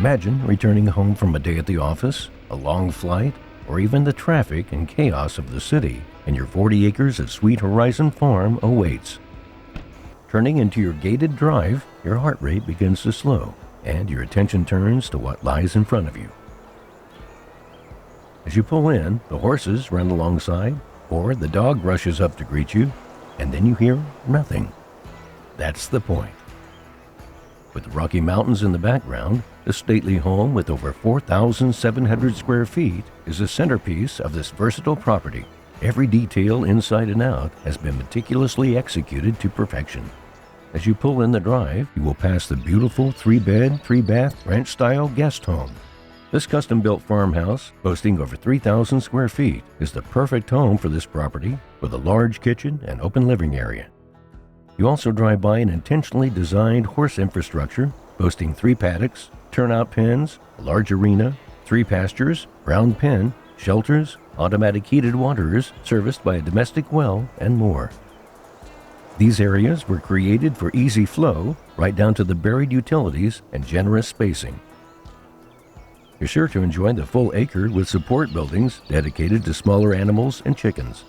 Imagine returning home from a day at the office, a long flight, or even the traffic and chaos of the city, and your 40 acres of Sweet Horizon Farm awaits. Turning into your gated drive, your heart rate begins to slow, and your attention turns to what lies in front of you. As you pull in, the horses run alongside, or the dog rushes up to greet you, and then you hear nothing. That's the point. With the Rocky Mountains in the background, the stately home with over 4,700 square feet is the centerpiece of this versatile property. Every detail inside and out has been meticulously executed to perfection. As you pull in the drive, you will pass the beautiful 3-bed, 3-bath, ranch-style guest home. This custom-built farmhouse, boasting over 3,000 square feet, is the perfect home for this property with a large kitchen and open living area. You also drive by an intentionally designed horse infrastructure, boasting 3 paddocks, turnout pens, a large arena, 3 pastures, ground pen, shelters, automatic heated waterers serviced by a domestic well, and more. These areas were created for easy flow, right down to the buried utilities and generous spacing. You're sure to enjoy the full acre with support buildings dedicated to smaller animals and chickens.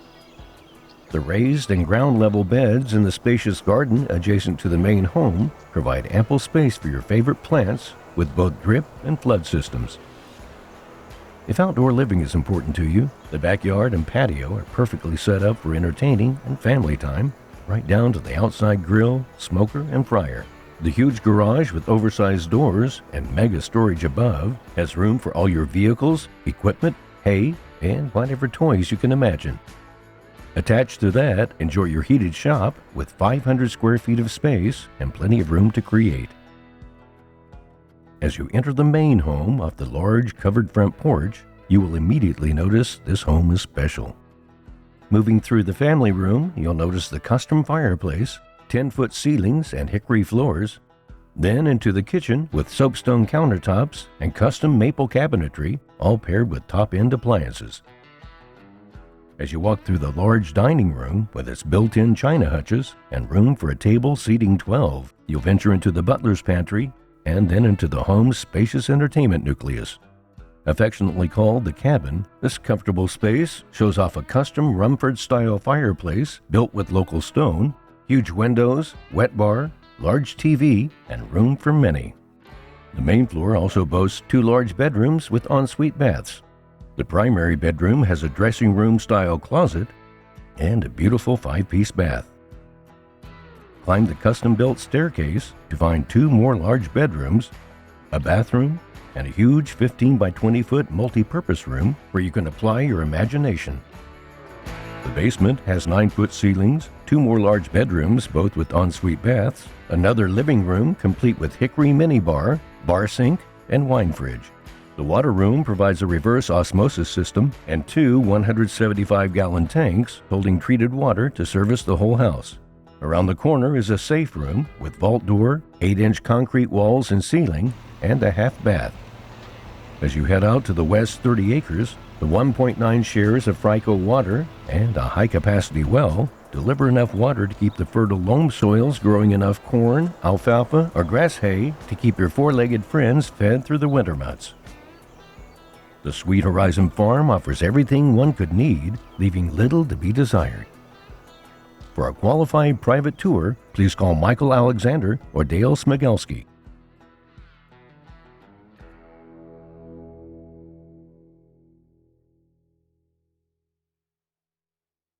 The raised and ground-level beds in the spacious garden adjacent to the main home provide ample space for your favorite plants with both drip and flood systems. If outdoor living is important to you, the backyard and patio are perfectly set up for entertaining and family time, right down to the outside grill, smoker, and fryer. The huge garage with oversized doors and mega storage above has room for all your vehicles, equipment, hay, and whatever toys you can imagine. Attached to that, enjoy your heated shop with 500 square feet of space and plenty of room to create. As you enter the main home off the large covered front porch, you will immediately notice this home is special. Moving through the family room, you'll notice the custom fireplace, 10-foot ceilings and hickory floors, then into the kitchen with soapstone countertops and custom maple cabinetry, all paired with top-end appliances. As you walk through the large dining room with its built-in china hutches and room for a table seating 12, you'll venture into the butler's pantry and then into the home's spacious entertainment nucleus. Affectionately called the cabin, this comfortable space shows off a custom Rumford-style fireplace built with local stone, huge windows, wet bar, large TV, and room for many. The main floor also boasts 2 large bedrooms with ensuite baths. The primary bedroom has a dressing room-style closet and a beautiful 5-piece bath. Climb the custom-built staircase to find 2 more large bedrooms, a bathroom, and a huge 15 by 20-foot multi-purpose room where you can apply your imagination. The basement has 9-foot ceilings, 2 more large bedrooms, both with ensuite baths, another living room complete with hickory minibar, bar sink, and wine fridge. The water room provides a reverse osmosis system and 2 175-gallon tanks holding treated water to service the whole house. Around the corner is a safe room with vault door, 8-inch concrete walls and ceiling, and a half bath. As you head out to the west 30 acres, the 1.9 shares of Frico water and a high-capacity well deliver enough water to keep the fertile loam soils growing enough corn, alfalfa, or grass hay to keep your 4-legged friends fed through the winter months. The Sweet Horizon Farm offers everything one could need, leaving little to be desired. For a qualified private tour, please call Michael Alexander or Dale Smigelski.